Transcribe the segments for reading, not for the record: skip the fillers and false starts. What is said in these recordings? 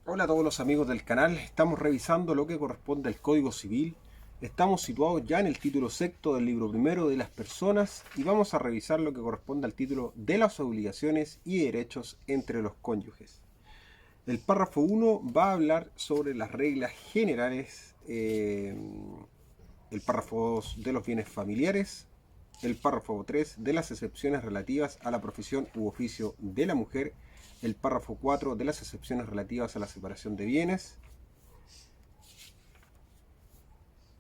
Hola a todos los amigos del canal, estamos revisando lo que corresponde al Código Civil. Estamos situados ya en el título sexto del libro primero de las personas y vamos a revisar lo que corresponde al título de las obligaciones y derechos entre los cónyuges. El párrafo uno va a hablar sobre las reglas generales, el párrafo 2 de los bienes familiares, el párrafo 3 de las excepciones relativas a la profesión u oficio de la mujer, el párrafo 4 de las excepciones relativas a la separación de bienes,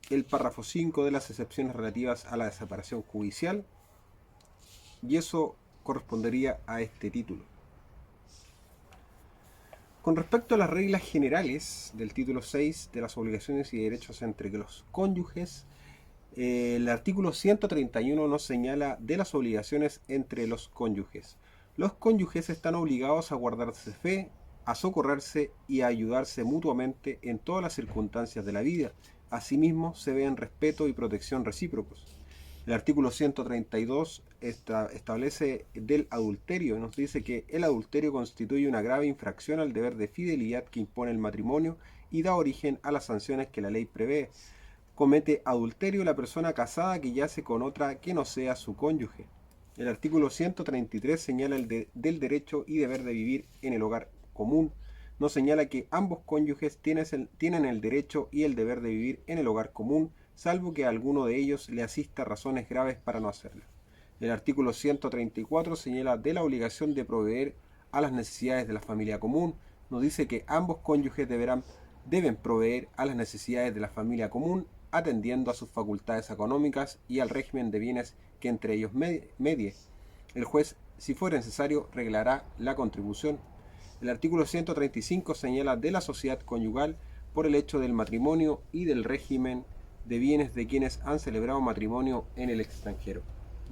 el párrafo 5 de las excepciones relativas a la separación judicial, y eso correspondería a este título. Con respecto a las reglas generales del título 6 de las obligaciones y derechos entre los cónyuges, el artículo 131 nos señala de las obligaciones entre los cónyuges. Los cónyuges están obligados a guardarse fe, a socorrerse y a ayudarse mutuamente en todas las circunstancias de la vida. Asimismo, se ven respeto y protección recíprocos. El artículo 132 establece del adulterio. Nos dice que el adulterio constituye una grave infracción al deber de fidelidad que impone el matrimonio y da origen a las sanciones que la ley prevé. Comete adulterio la persona casada que yace con otra que no sea su cónyuge. El artículo 133 señala del derecho y deber de vivir en el hogar común. Nos señala que ambos cónyuges tienen el derecho y el deber de vivir en el hogar común, salvo que a alguno de ellos le asista razones graves para no hacerlo. El artículo 134 señala de la obligación de proveer a las necesidades de la familia común. Nos dice que ambos cónyuges deben proveer a las necesidades de la familia común, atendiendo a sus facultades económicas y al régimen de bienes que entre ellos medie. El juez, si fuera necesario, reglará la contribución. El artículo 135 señala de la sociedad conyugal por el hecho del matrimonio y del régimen de bienes de quienes han celebrado matrimonio en el extranjero.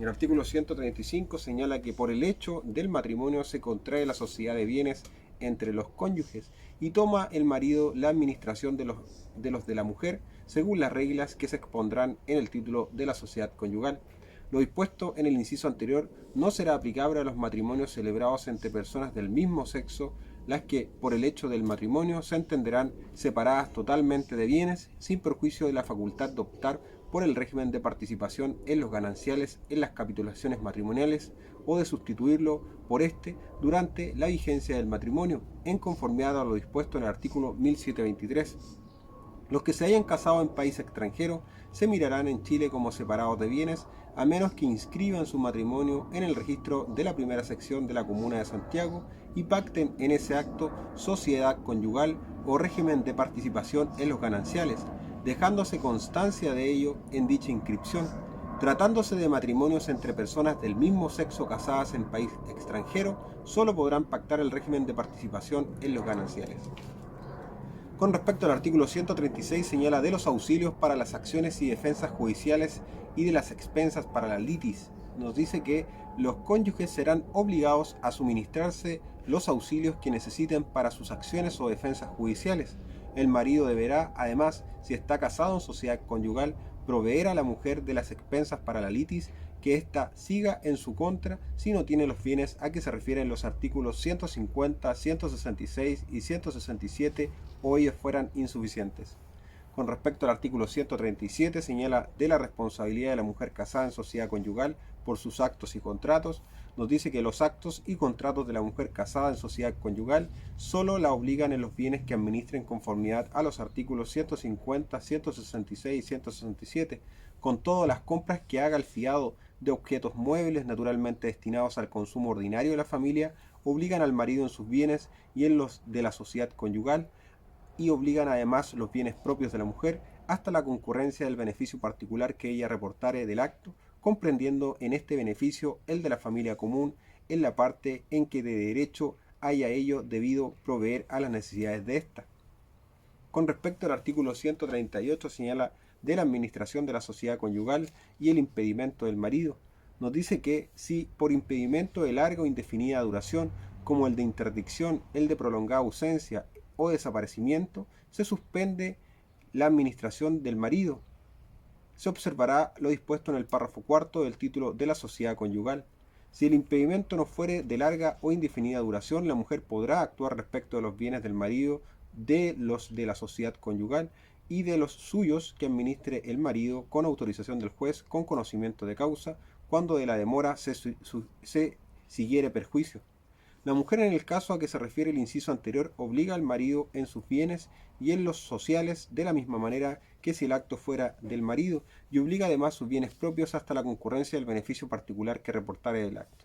El artículo 135 señala que por el hecho del matrimonio se contrae la sociedad de bienes entre los cónyuges y toma el marido la administración de la mujer según las reglas que se expondrán en el título de la sociedad conyugal. Lo dispuesto en el inciso anterior no será aplicable a los matrimonios celebrados entre personas del mismo sexo, las que, por el hecho del matrimonio, se entenderán separadas totalmente de bienes, sin perjuicio de la facultad de optar por el régimen de participación en los gananciales en las capitulaciones matrimoniales o de sustituirlo por este durante la vigencia del matrimonio, en conformidad a lo dispuesto en el artículo 1723. Los que se hayan casado en país extranjero se mirarán en Chile como separados de bienes, a menos que inscriban su matrimonio en el registro de la primera sección de la Comuna de Santiago y pacten en ese acto sociedad conyugal o régimen de participación en los gananciales, dejándose constancia de ello en dicha inscripción. Tratándose de matrimonios entre personas del mismo sexo casadas en país extranjero, solo podrán pactar el régimen de participación en los gananciales. Con respecto al artículo 136 señala de los auxilios para las acciones y defensas judiciales y de las expensas para la litis. Nos dice que los cónyuges serán obligados a suministrarse los auxilios que necesiten para sus acciones o defensas judiciales. El marido deberá, además, si está casado en sociedad conyugal, proveer a la mujer de las expensas para la litis, que ésta siga en su contra si no tiene los bienes a que se refieren los artículos 150, 166 y 167 o ellos fueran insuficientes. Con respecto al artículo 137 señala de la responsabilidad de la mujer casada en sociedad conyugal por sus actos y contratos. Nos dice que los actos y contratos de la mujer casada en sociedad conyugal solo la obligan en los bienes que administren conformidad a los artículos 150, 166 y 167, con todas las compras que haga el fiado de objetos muebles naturalmente destinados al consumo ordinario de la familia, obligan al marido en sus bienes y en los de la sociedad conyugal, y obligan además los bienes propios de la mujer hasta la concurrencia del beneficio particular que ella reportare del acto, comprendiendo en este beneficio el de la familia común en la parte en que de derecho haya ello debido proveer a las necesidades de ésta. Con respecto al artículo 138 señala de la administración de la sociedad conyugal y el impedimento del marido. Nos dice que si por impedimento de larga o indefinida duración, como el de interdicción, el de prolongada ausencia o desaparecimiento, se suspende la administración del marido, se observará lo dispuesto en el párrafo cuarto del título de la sociedad conyugal. Si el impedimento no fuere de larga o indefinida duración, la mujer podrá actuar respecto de los bienes del marido de los de la sociedad conyugal y de los suyos que administre el marido con autorización del juez con conocimiento de causa cuando de la demora se siguiere perjuicio. La mujer en el caso a que se refiere el inciso anterior obliga al marido en sus bienes y en los sociales de la misma manera que si el acto fuera del marido y obliga además sus bienes propios hasta la concurrencia del beneficio particular que reportare el acto.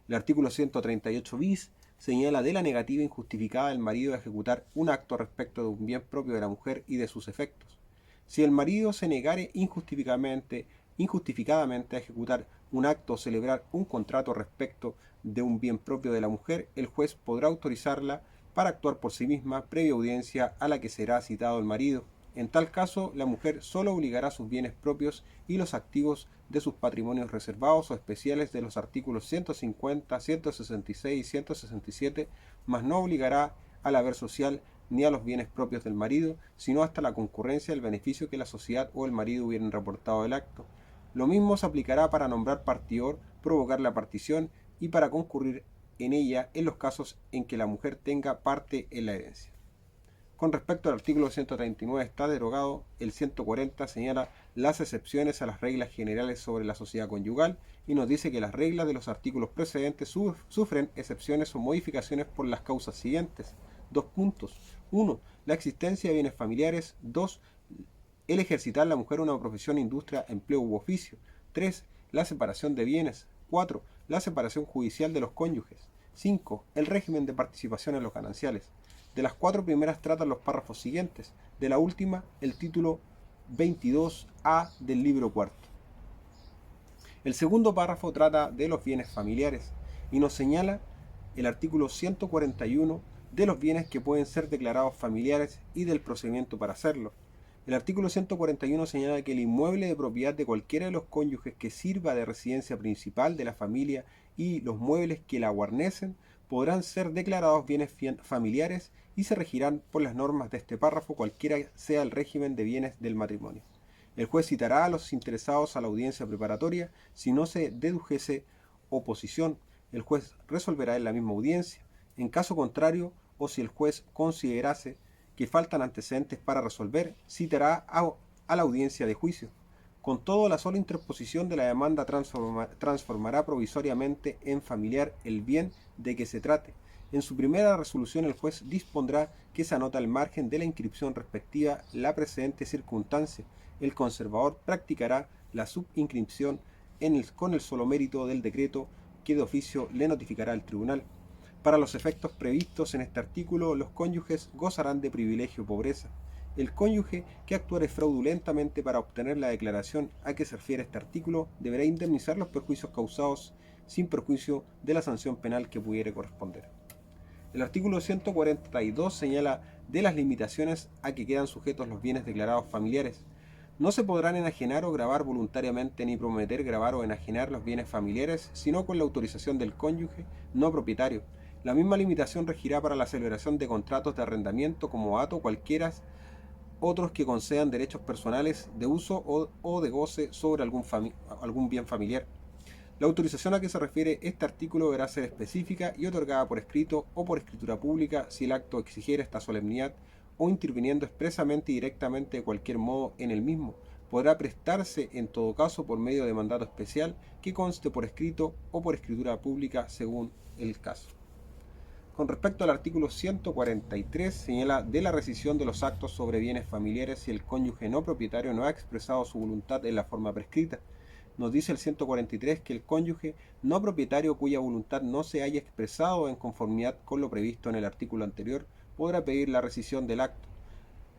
El artículo 138 bis señala de la negativa injustificada del marido de ejecutar un acto respecto de un bien propio de la mujer y de sus efectos. Si el marido se negare injustificadamente a ejecutar un acto o celebrar un contrato respecto de un bien propio de la mujer, el juez podrá autorizarla para actuar por sí misma previa audiencia a la que será citado el marido. En tal caso, la mujer solo obligará sus bienes propios y los activos de sus patrimonios reservados o especiales de los artículos 150, 166 y 167, mas no obligará al haber social ni a los bienes propios del marido, sino hasta la concurrencia del beneficio que la sociedad o el marido hubieran reportado del acto. Lo mismo se aplicará para nombrar partidor, provocar la partición y para concurrir en ella en los casos en que la mujer tenga parte en la herencia. Con respecto al artículo 139 está derogado, el 140 señala las excepciones a las reglas generales sobre la sociedad conyugal y nos dice que las reglas de los artículos precedentes sufren excepciones o modificaciones por las causas siguientes. 2 puntos. 1. La existencia de bienes familiares. 2. El ejercitar la mujer una profesión, industria, empleo u oficio. 3. La separación de bienes. 4. La separación judicial de los cónyuges. 5. El régimen de participación en los gananciales. De las 4 primeras tratan los párrafos siguientes. De la última, el título 22A del libro cuarto. El segundo párrafo trata de los bienes familiares y nos señala el artículo 141 de los bienes que pueden ser declarados familiares y del procedimiento para hacerlo. El artículo 141 señala que el inmueble de propiedad de cualquiera de los cónyuges que sirva de residencia principal de la familia y los muebles que la guarnecen podrán ser declarados bienes familiares y se regirán por las normas de este párrafo cualquiera sea el régimen de bienes del matrimonio. El juez citará a los interesados a la audiencia preparatoria si no se dedujese oposición. El juez resolverá en la misma audiencia. En caso contrario, o si el juez considerase que faltan antecedentes para resolver, citará a la audiencia de juicio. Con todo, la sola interposición de la demanda transformará provisoriamente en familiar el bien de que se trate. En su primera resolución el juez dispondrá que se anota al margen de la inscripción respectiva la precedente circunstancia. El conservador practicará la subinscripción con el solo mérito del decreto que de oficio le notificará al tribunal. Para los efectos previstos en este artículo, los cónyuges gozarán de privilegio o pobreza. El cónyuge que actuare fraudulentamente para obtener la declaración a que se refiere este artículo deberá indemnizar los perjuicios causados sin perjuicio de la sanción penal que pudiere corresponder. El artículo 142 señala de las limitaciones a que quedan sujetos los bienes declarados familiares. No se podrán enajenar o gravar voluntariamente ni prometer gravar o enajenar los bienes familiares, sino con la autorización del cónyuge no propietario. La misma limitación regirá para la celebración de contratos de arrendamiento como ato cualquiera otros que concedan derechos personales de uso o de goce sobre algún bien familiar. La autorización a que se refiere este artículo deberá ser específica y otorgada por escrito o por escritura pública si el acto exigiera esta solemnidad o interviniendo expresamente y directamente de cualquier modo en el mismo. Podrá prestarse en todo caso por medio de mandato especial que conste por escrito o por escritura pública según el caso. Con respecto al artículo 143, señala de la rescisión de los actos sobre bienes familiares si el cónyuge no propietario no ha expresado su voluntad en la forma prescrita. Nos dice el 143 que el cónyuge no propietario cuya voluntad no se haya expresado en conformidad con lo previsto en el artículo anterior podrá pedir la rescisión del acto.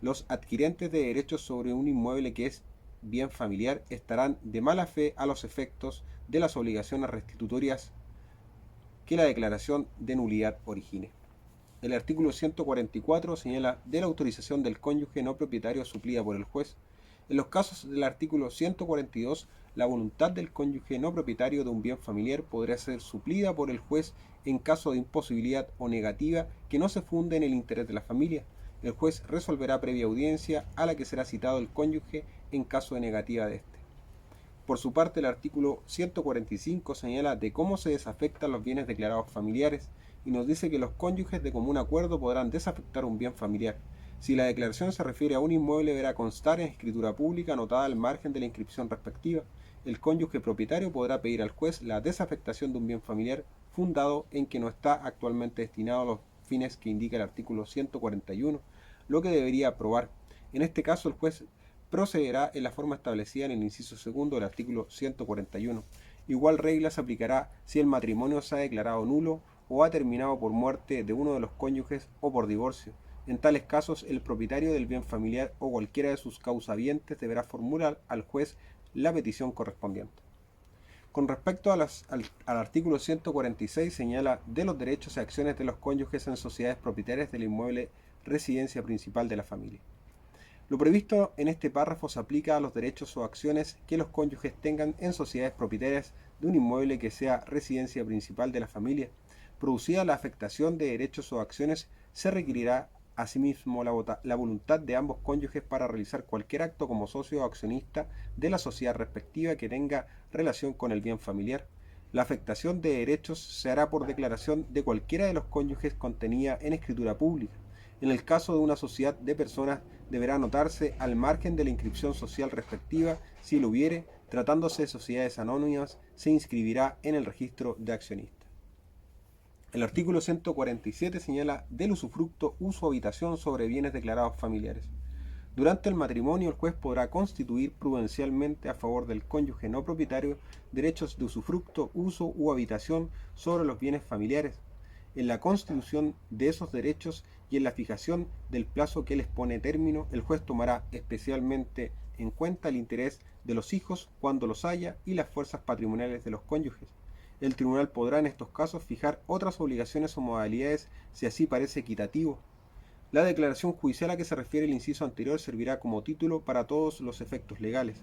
Los adquirentes de derechos sobre un inmueble que es bien familiar estarán de mala fe a los efectos de las obligaciones restitutorias que la declaración de nulidad origine. El artículo 144 señala de la autorización del cónyuge no propietario suplida por el juez. En los casos del artículo 142, la voluntad del cónyuge no propietario de un bien familiar podrá ser suplida por el juez en caso de imposibilidad o negativa que no se funde en el interés de la familia. El juez resolverá previa audiencia a la que será citado el cónyuge en caso de negativa de éste. Por su parte, el artículo 145 señala de cómo se desafectan los bienes declarados familiares y nos dice que los cónyuges de común acuerdo podrán desafectar un bien familiar. Si la declaración se refiere a un inmueble, deberá constar en escritura pública anotada al margen de la inscripción respectiva. El cónyuge propietario podrá pedir al juez la desafectación de un bien familiar fundado en que no está actualmente destinado a los fines que indica el artículo 141, lo que debería aprobar. En este caso, el juez procederá en la forma establecida en el inciso segundo del artículo 141. Igual regla se aplicará si el matrimonio se ha declarado nulo o ha terminado por muerte de uno de los cónyuges o por divorcio. En tales casos, el propietario del bien familiar o cualquiera de sus causavientes deberá formular al juez la petición correspondiente. Con respecto al artículo 146, señala de los derechos y acciones de los cónyuges en sociedades propietarias del inmueble residencia principal de la familia. Lo previsto en este párrafo se aplica a los derechos o acciones que los cónyuges tengan en sociedades propietarias de un inmueble que sea residencia principal de la familia. Producida la afectación de derechos o acciones, se requerirá asimismo la voluntad de ambos cónyuges para realizar cualquier acto como socio o accionista de la sociedad respectiva que tenga relación con el bien familiar. La afectación de derechos se hará por declaración de cualquiera de los cónyuges contenida en escritura pública. En el caso de una sociedad de personas, deberá anotarse al margen de la inscripción social respectiva. Si lo hubiere, tratándose de sociedades anónimas, se inscribirá en el registro de accionistas. El artículo 147 señala del usufructo, uso o habitación sobre bienes declarados familiares. Durante el matrimonio, el juez podrá constituir prudencialmente a favor del cónyuge no propietario derechos de usufructo, uso u habitación sobre los bienes familiares. En la constitución de esos derechos y en la fijación del plazo que les pone término, el juez tomará especialmente en cuenta el interés de los hijos cuando los haya y las fuerzas patrimoniales de los cónyuges. El tribunal podrá en estos casos fijar otras obligaciones o modalidades si así parece equitativo. La declaración judicial a que se refiere el inciso anterior servirá como título para todos los efectos legales.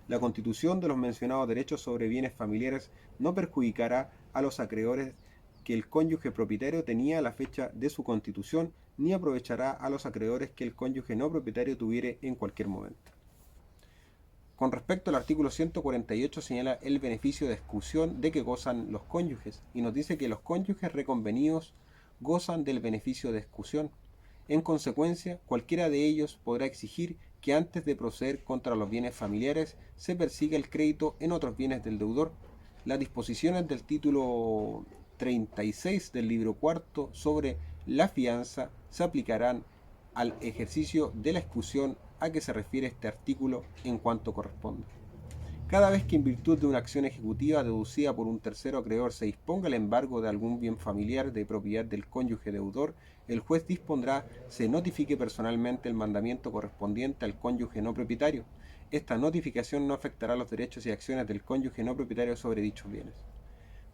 La constitución de los mencionados derechos sobre bienes familiares no perjudicará a los acreedores que el cónyuge propietario tenía a la fecha de su constitución, ni aprovechará a los acreedores que el cónyuge no propietario tuviere en cualquier momento. Con respecto al artículo 148 señala el beneficio de exclusión de que gozan los cónyuges y nos dice que los cónyuges reconvenidos gozan del beneficio de exclusión. En consecuencia, cualquiera de ellos podrá exigir que antes de proceder contra los bienes familiares se persiga el crédito en otros bienes del deudor. Las disposiciones del título 36 del libro cuarto sobre la fianza se aplicarán al ejercicio de la exclusión a que se refiere este artículo en cuanto corresponda. Cada vez que en virtud de una acción ejecutiva deducida por un tercero acreedor se disponga el embargo de algún bien familiar de propiedad del cónyuge deudor, el juez dispondrá se notifique personalmente el mandamiento correspondiente al cónyuge no propietario. Esta notificación no afectará los derechos y acciones del cónyuge no propietario sobre dichos bienes.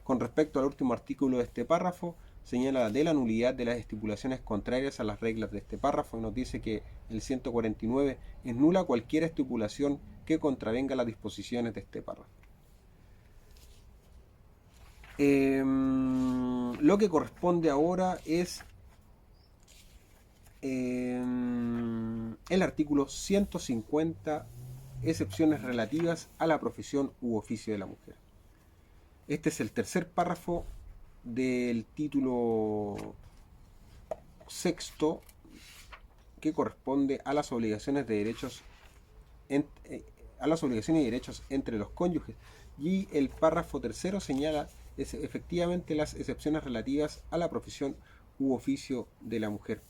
Con respecto al último artículo de este párrafo, señala de la nulidad de las estipulaciones contrarias a las reglas de este párrafo y nos dice que el 149 es nula cualquier estipulación que contravenga las disposiciones de este párrafo. Lo que corresponde ahora es el artículo 150, excepciones relativas a la profesión u oficio de la mujer. Este es el tercer párrafo del título sexto, que corresponde a las obligaciones de derechos a las obligaciones y derechos entre los cónyuges, y el párrafo tercero señala efectivamente las excepciones relativas a la profesión u oficio de la mujer.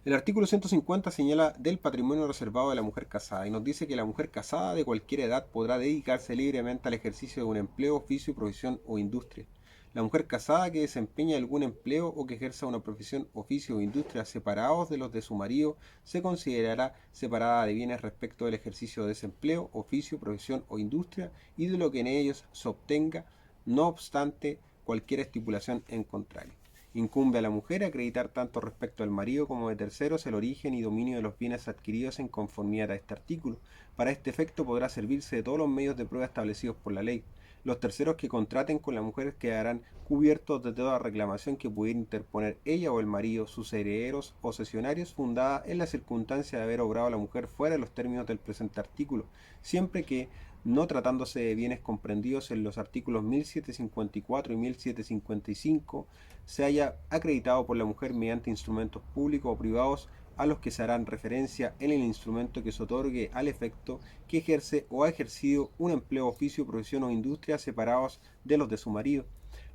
El artículo 150 señala del patrimonio reservado de la mujer casada y nos dice que la mujer casada de cualquier edad podrá dedicarse libremente al ejercicio de un empleo, oficio, profesión o industria. La mujer casada que desempeña algún empleo o que ejerza una profesión, oficio o industria separados de los de su marido se considerará separada de bienes respecto del ejercicio de ese empleo, oficio, profesión o industria y de lo que en ellos se obtenga, no obstante cualquier estipulación en contrario. Incumbe a la mujer acreditar tanto respecto al marido como de terceros el origen y dominio de los bienes adquiridos en conformidad a este artículo. Para este efecto podrá servirse de todos los medios de prueba establecidos por la ley. Los terceros que contraten con la mujer quedarán cubiertos de toda reclamación que pudiera interponer ella o el marido, sus herederos o cesionarios, fundada en la circunstancia de haber obrado a la mujer fuera de los términos del presente artículo, siempre que no tratándose de bienes comprendidos en los artículos 1754 y 1755, se haya acreditado por la mujer mediante instrumentos públicos o privados a los que se harán referencia en el instrumento que se otorgue al efecto que ejerce o ha ejercido un empleo, oficio, profesión o industria separados de los de su marido.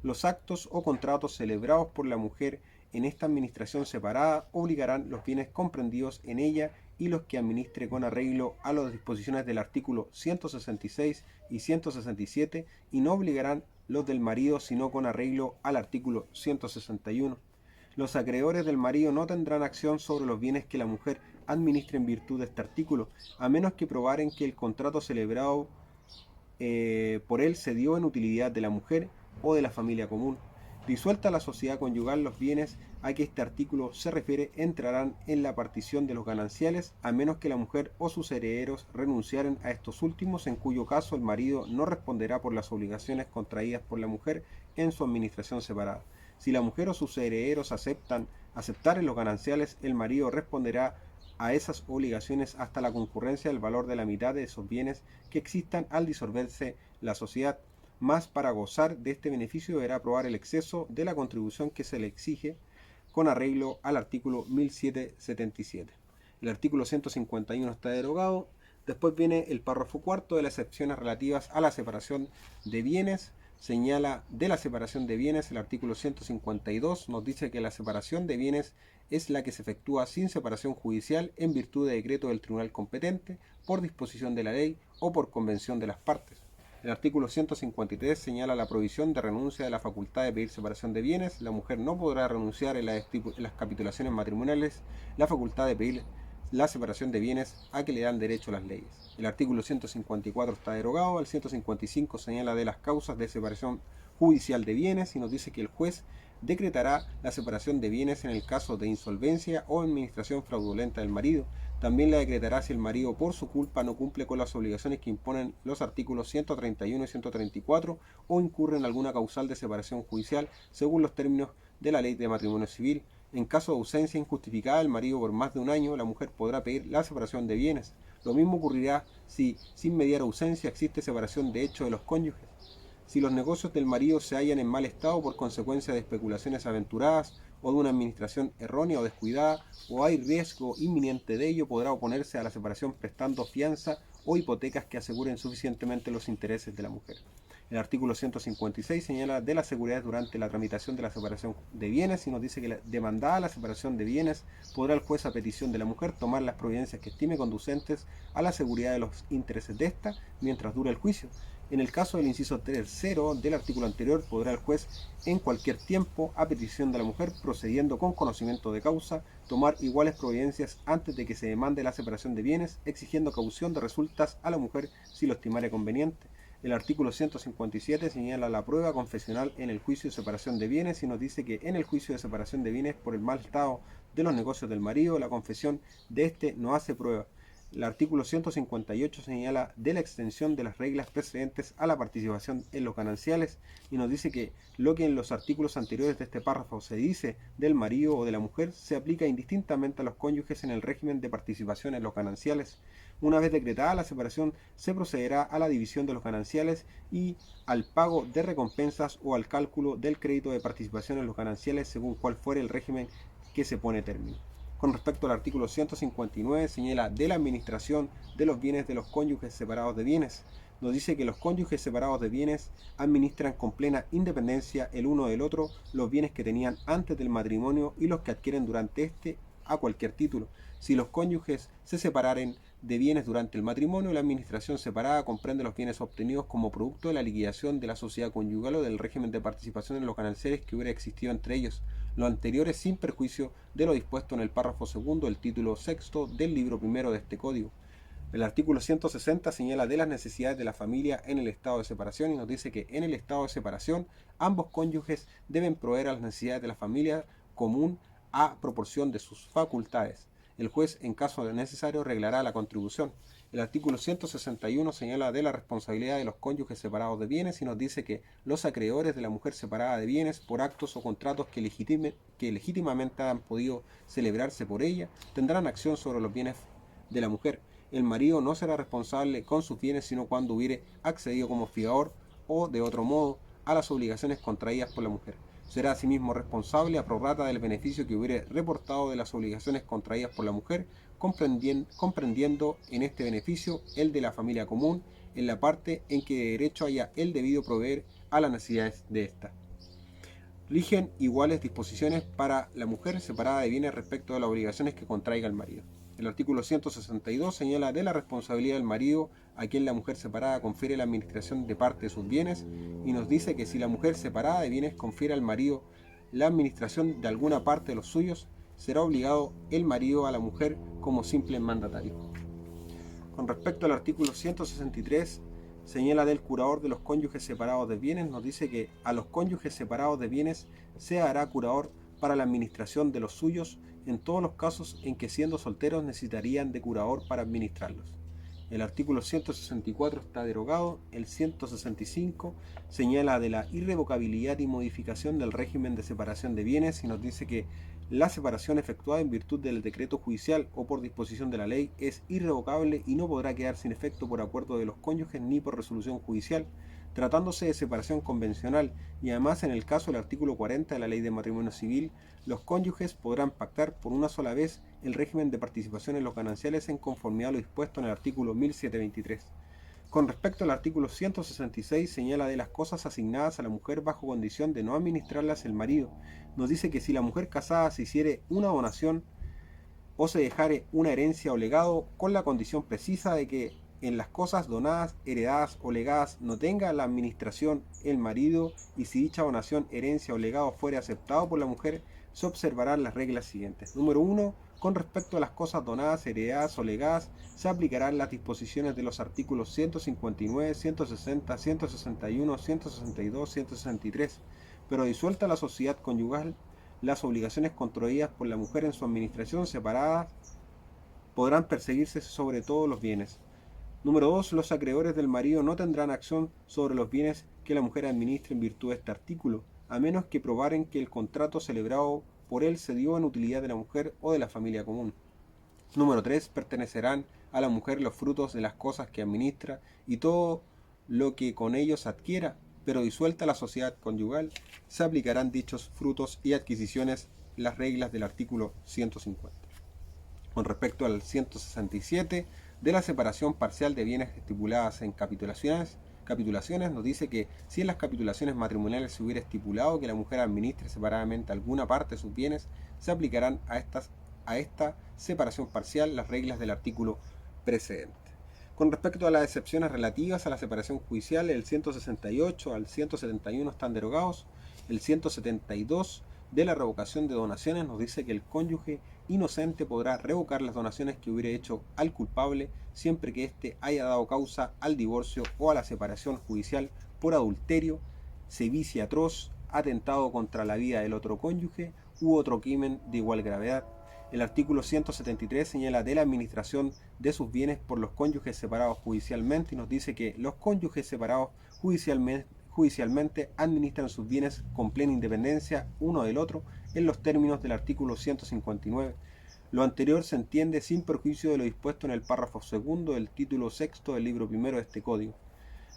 Los actos o contratos celebrados por la mujer en esta administración separada obligarán los bienes comprendidos en ella y los que administre con arreglo a las disposiciones del artículo 166 y 167 y no obligarán los del marido sino con arreglo al artículo 161. Los acreedores del marido no tendrán acción sobre los bienes que la mujer administre en virtud de este artículo, a menos que probaren que el contrato celebrado por él se dio en utilidad de la mujer o de la familia común. Disuelta la sociedad conyugal, los bienes a que este artículo se refiere entrarán en la partición de los gananciales, a menos que la mujer o sus herederos renunciaren a estos últimos, en cuyo caso el marido no responderá por las obligaciones contraídas por la mujer en su administración separada. Si la mujer o sus herederos aceptaren los gananciales, el marido responderá a esas obligaciones hasta la concurrencia del valor de la mitad de esos bienes que existan al disolverse la sociedad. Más para gozar de este beneficio deberá aprobar el exceso de la contribución que se le exige con arreglo al artículo 1777. El artículo 151 está derogado. Después viene el párrafo cuarto de las excepciones relativas a la separación de bienes. Señala de la separación de bienes el artículo 152, nos dice que la separación de bienes es la que se efectúa sin separación judicial en virtud de decreto del tribunal competente, por disposición de la ley o por convención de las partes. El artículo 153 señala la prohibición de renuncia de la facultad de pedir separación de bienes. La mujer no podrá renunciar en las capitulaciones matrimoniales la facultad de pedir la separación de bienes a que le dan derecho las leyes. El artículo 154 está derogado. El 155 señala de las causas de separación judicial de bienes y nos dice que el juez decretará la separación de bienes en el caso de insolvencia o administración fraudulenta del marido. También la decretará si el marido por su culpa no cumple con las obligaciones que imponen los artículos 131 y 134 o incurre en alguna causal de separación judicial según los términos de la ley de matrimonio civil. En caso de ausencia injustificada del marido por más de un año, la mujer podrá pedir la separación de bienes. Lo mismo ocurrirá si, sin mediar ausencia, existe separación de hecho de los cónyuges. Si los negocios del marido se hallan en mal estado por consecuencia de especulaciones aventuradas o de una administración errónea o descuidada, o hay riesgo inminente de ello, podrá oponerse a la separación prestando fianza o hipotecas que aseguren suficientemente los intereses de la mujer. El artículo 156 señala de las seguridades durante la tramitación de la separación de bienes y nos dice que demandada la separación de bienes podrá el juez a petición de la mujer tomar las providencias que estime conducentes a la seguridad de los intereses de ésta mientras dure el juicio. En el caso del inciso tercero del artículo anterior, podrá el juez en cualquier tiempo, a petición de la mujer, procediendo con conocimiento de causa, tomar iguales providencias antes de que se demande la separación de bienes, exigiendo caución de resultas a la mujer si lo estimare conveniente. El artículo 157 señala la prueba confesional en el juicio de separación de bienes y nos dice que en el juicio de separación de bienes por el mal estado de los negocios del marido, la confesión de éste no hace prueba. El artículo 158 señala de la extensión de las reglas precedentes a la participación en los gananciales y nos dice que lo que en los artículos anteriores de este párrafo se dice del marido o de la mujer se aplica indistintamente a los cónyuges en el régimen de participación en los gananciales. Una vez decretada la separación, se procederá a la división de los gananciales y al pago de recompensas o al cálculo del crédito de participación en los gananciales según cuál fuere el régimen que se pone término. Con respecto al artículo 159, señala de la administración de los bienes de los cónyuges separados de bienes. Nos dice que los cónyuges separados de bienes administran con plena independencia el uno del otro los bienes que tenían antes del matrimonio y los que adquieren durante este a cualquier título. Si los cónyuges se separaren de bienes durante el matrimonio, la administración separada comprende los bienes obtenidos como producto de la liquidación de la sociedad conyugal o del régimen de participación en los gananciales que hubiera existido entre ellos, lo anterior es sin perjuicio de lo dispuesto en el párrafo segundo del título sexto del libro primero de este código. El artículo 160 señala de las necesidades de la familia en el estado de separación y nos dice que en el estado de separación ambos cónyuges deben proveer a las necesidades de la familia común a proporción de sus facultades. El juez, en caso de necesario, reglará la contribución. El artículo 161 señala de la responsabilidad de los cónyuges separados de bienes y nos dice que los acreedores de la mujer separada de bienes por actos o contratos que legítimamente han podido celebrarse por ella tendrán acción sobre los bienes de la mujer. el marido no será responsable con sus bienes sino cuando hubiere accedido como fiador o de otro modo a las obligaciones contraídas por la mujer. Será asimismo responsable a prorrata del beneficio que hubiere reportado de las obligaciones contraídas por la mujer, comprendiendo en este beneficio el de la familia común, en la parte en que de derecho haya él debido proveer a las necesidades de ésta. Rigen iguales disposiciones para la mujer separada de bienes respecto de las obligaciones que contraiga el marido. El artículo 162 señala de la responsabilidad del marido a quien la mujer separada confiere la administración de parte de sus bienes y nos dice que si la mujer separada de bienes confiere al marido la administración de alguna parte de los suyos, será obligado el marido a la mujer como simple mandatario. Con respecto al artículo 163, señala del curador de los cónyuges separados de bienes, nos dice que a los cónyuges separados de bienes se hará curador para la administración de los suyos en todos los casos en que siendo solteros necesitarían de curador para administrarlos. El artículo 164 está derogado. El 165 señala de la irrevocabilidad y modificación del régimen de separación de bienes y nos dice que la separación efectuada en virtud del decreto judicial o por disposición de la ley es irrevocable y no podrá quedar sin efecto por acuerdo de los cónyuges ni por resolución judicial, tratándose de separación convencional, y además en el caso del artículo 40 de la Ley de Matrimonio Civil, los cónyuges podrán pactar por una sola vez el régimen de participación en los gananciales en conformidad a lo dispuesto en el artículo 1723. Con respecto al artículo 166 señala de las cosas asignadas a la mujer bajo condición de no administrarlas el marido. Nos dice que si la mujer casada se hiciere una donación o se dejare una herencia o legado con la condición precisa de que en las cosas donadas, heredadas o legadas no tenga la administración el marido, y si dicha donación, herencia o legado fuere aceptado por la mujer, se observarán las reglas siguientes. Número 1. Con respecto a las cosas donadas, heredadas o legadas, se aplicarán las disposiciones de los artículos 159, 160, 161, 162, 163, pero disuelta la sociedad conyugal, las obligaciones contraídas por la mujer en su administración separadas podrán perseguirse sobre todos los bienes. Número 2. Los acreedores del marido no tendrán acción sobre los bienes que la mujer administre en virtud de este artículo, a menos que probaren que el contrato celebrado por él se dio en utilidad de la mujer o de la familia común. Número 3. Pertenecerán a la mujer los frutos de las cosas que administra y todo lo que con ellos adquiera, pero disuelta la sociedad conyugal, se aplicarán dichos frutos y adquisiciones las reglas del artículo 150. Con respecto al 167, de la separación parcial de bienes estipuladas en capitulaciones, nos dice que si en las capitulaciones matrimoniales se hubiera estipulado que la mujer administre separadamente alguna parte de sus bienes, se aplicarán a esta separación parcial las reglas del artículo precedente. Con respecto a las excepciones relativas a la separación judicial, el 168 al 171 están derogados. El 172 de la revocación de donaciones nos dice que el cónyuge inocente podrá revocar las donaciones que hubiera hecho al culpable siempre que éste haya dado causa al divorcio o a la separación judicial por adulterio, sevicia atroz, atentado contra la vida del otro cónyuge u otro crimen de igual gravedad. El artículo 173 señala de la administración de sus bienes por los cónyuges separados judicialmente y nos dice que los cónyuges separados judicialmente administran sus bienes con plena independencia uno del otro en los términos del artículo 159. Lo anterior se entiende sin perjuicio de lo dispuesto en el párrafo segundo del título sexto del libro primero de este código.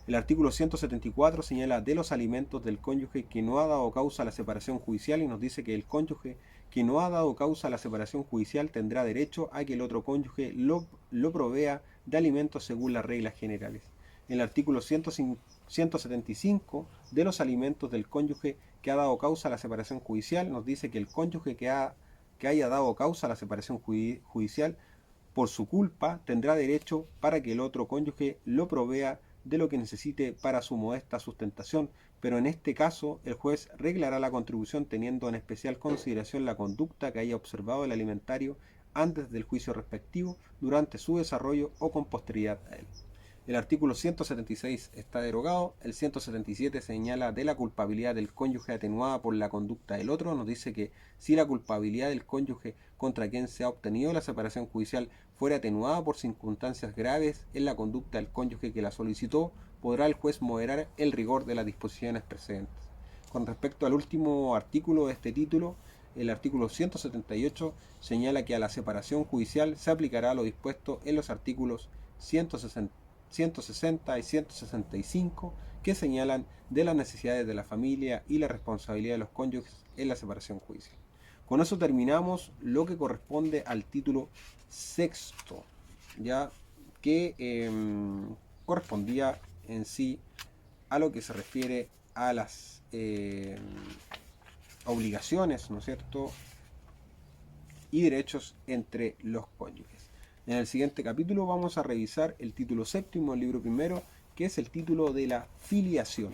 El artículo 174 señala de los alimentos del cónyuge que no ha dado causa a la separación judicial y nos dice que el cónyuge que no ha dado causa a la separación judicial tendrá derecho a que el otro cónyuge lo provea de alimentos según las reglas generales. En el artículo 175 de los alimentos del cónyuge que ha dado causa a la separación judicial nos dice que el cónyuge que haya dado causa a la separación judicial por su culpa tendrá derecho para que el otro cónyuge lo provea de lo que necesite para su modesta sustentación, pero en este caso el juez reglará la contribución teniendo en especial consideración la conducta que haya observado el alimentario antes del juicio respectivo, durante su desarrollo o con posterioridad a él. El artículo 176 está derogado. El 177 señala de la culpabilidad del cónyuge atenuada por la conducta del otro. Nos dice que si la culpabilidad del cónyuge contra quien se ha obtenido la separación judicial fuera atenuada por circunstancias graves en la conducta del cónyuge que la solicitó, podrá el juez moderar el rigor de las disposiciones precedentes. Con respecto al último artículo de este título, el artículo 178 señala que a la separación judicial se aplicará lo dispuesto en los artículos 160 y 165 que señalan de las necesidades de la familia y la responsabilidad de los cónyuges en la separación judicial. Con eso terminamos lo que corresponde al título sexto, ya que correspondía en sí a lo que se refiere a las obligaciones, ¿no es cierto?, y derechos entre los cónyuges. En el siguiente capítulo vamos a revisar el título séptimo, el libro primero, que es el título de la filiación.